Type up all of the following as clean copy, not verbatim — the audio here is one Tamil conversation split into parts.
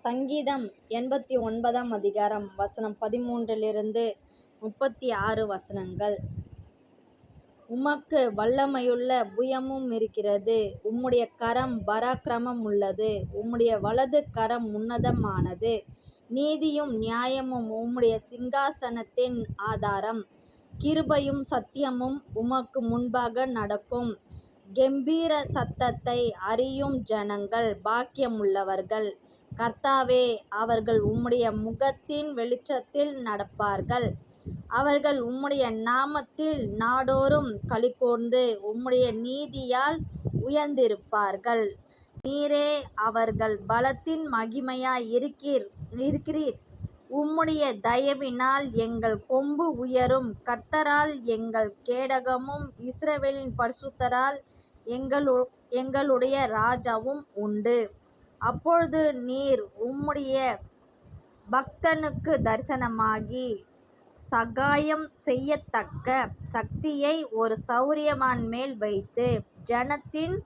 சங்கீதம் 89ஆம் அதிகாரம் வசனம் 13 36 வசனங்கள். உமக்கு வல்லமையுள்ள புயமும் இருக்கிறது, உம்முடைய கரம் பராக்கிரமம் உள்ளது, உம்முடைய வலது கரம் உன்னதமானது, நீதியும் நியாயமும் உம்முடைய சிங்காசனத்தின் ஆதாரம், கிருபையும் சத்தியமும் உமக்கு முன்பாக நடக்கும். கெம்பீர சத்தத்தை அறியும் ஜனங்கள் பாக்கியமுள்ளவர்கள். கர்த்தாவே, அவர்கள் உம்முடைய முகத்தின் வெளிச்சத்தில் நடப்பார்கள். அவர்கள் உம்முடைய நாமத்தில் நாடோறும் களிகூர்ந்து உம்முடைய நீதியால் உயர்ந்திருப்பார்கள். நீரே அவர்கள் பலத்தின் மகிமையாய் இருக்கிறீர். உம்முடைய தயவினால் எங்கள் கொம்பு உயரும். கர்த்தரால் எங்கள் கேடகமும் இஸ்ரவேலின் பரிசுத்தரால் எங்களுடைய ராஜாவும் உண்டு. அப்பொழுது நீர் உம்முடைய பக்தனுக்கு தரிசனமாகி சகாயம் செய்யத்தக்க சக்தியை ஒரு சௌரியவான் மேல் வைத்து ஜனத்தின்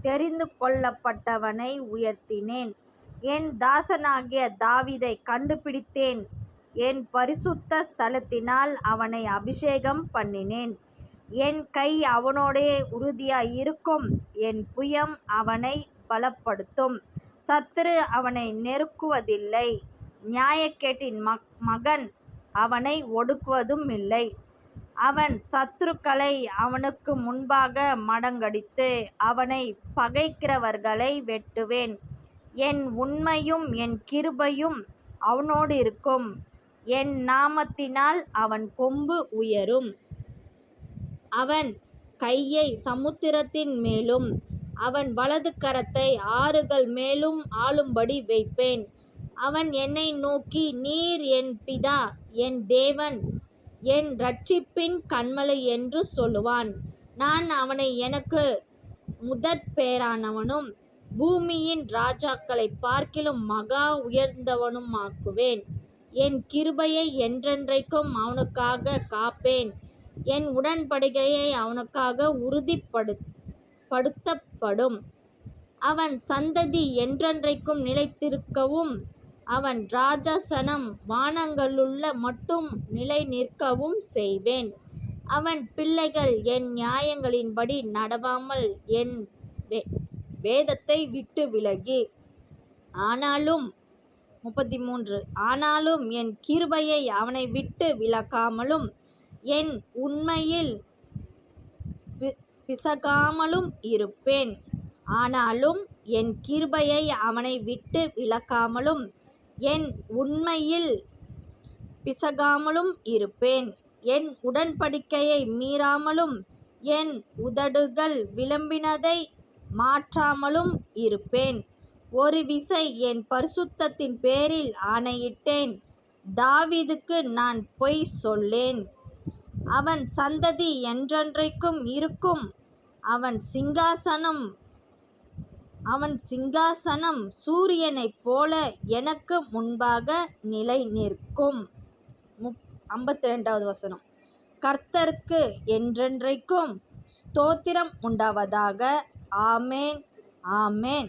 தெரிந்து கொள்ளப்பட்டவனை உயர்த்தினேன். என் தாசனாகிய தாவீதை கண்டுபிடித்தேன். என் பரிசுத்த ஸ்தலத்தினால் அவனை அபிஷேகம் பண்ணினேன். என் கை அவனோடே உறுதியாய் இருக்கும். என் புயம் அவனை பலப்படுத்தும். சத்துரு அவனை நெருக்குவதில்லை. நியாயக்கேட்டின் மகன் அவனை ஒடுக்குவதுமில்லை. அவன் சத்துருக்களை அவனுக்கு முன்பாக மடங்கடித்து அவனை பகைக்கிறவர்களை வெட்டுவேன். என் உண்மையும் என் கிருபையும் அவனோடு இருக்கும். என் நாமத்தினால் அவன் கொம்பு உயரும். அவன் கையை சமுத்திரத்தின் மேலும் அவன் வலது கரத்தை ஆறுகள் மேலும் ஆளும்படி வைப்பேன். அவன் என்னை நோக்கி, நீர் என் பிதா, என் தேவன், என் இரட்சிப்பின் கன்மலை என்று சொல்லுவான். நான் அவனை எனக்கு முதற்பேறானவனும் பூமியின் ராஜாக்களைப் பார்க்கிலும் மகா உயர்ந்தவனுமாக்குவேன். என் கிருபையை என்றென்றைக்கும் அவனுக்காக காப்பேன். என் உடன்படிக்கையை அவனுக்காக உறுதிப்படுத்தப்படும். அவன் சந்ததி என்றென்றைக்கும் நிலைத்திருக்கவும் அவன் ராஜாசனம் வானங்களுள்ள மட்டும் நிலை நிற்கவும் செய்வேன். அவன் பிள்ளைகள் என் நியாயங்களின்படி நடவாமல் என் வேதத்தை விட்டு விலகி ஆனாலும் என் கிருபையை அவனை விட்டு விலக்காமலும் என் உண்மையில் பிசகாமலும் இருப்பேன். ஆனாலும் என் கிருபையை அவனை விட்டு விலக்காமலும் என் உண்மையில் பிசகாமலும் இருப்பேன். என் உடன்படிக்கையை மீறாமலும் என் உதடுகள் விளம்பினதை மாற்றாமலும் இருப்பேன். ஒரு விசை என் பரிசுத்தத்தின் பேரில் ஆணையிட்டேன். தாவீதுக்கு நான் பொய் சொல்லேன். அவன் சந்ததி என்றென்றைக்கும் இருக்கும். அவன் சிங்காசனம் சூரியனைப் போல எனக்கு முன்பாக நிலை நிற்கும். 52வது வசனம். கர்த்தருக்கு என்றென்றைக்கும் ஸ்தோத்திரம் உண்டாவதாக. ஆமென், ஆமென்.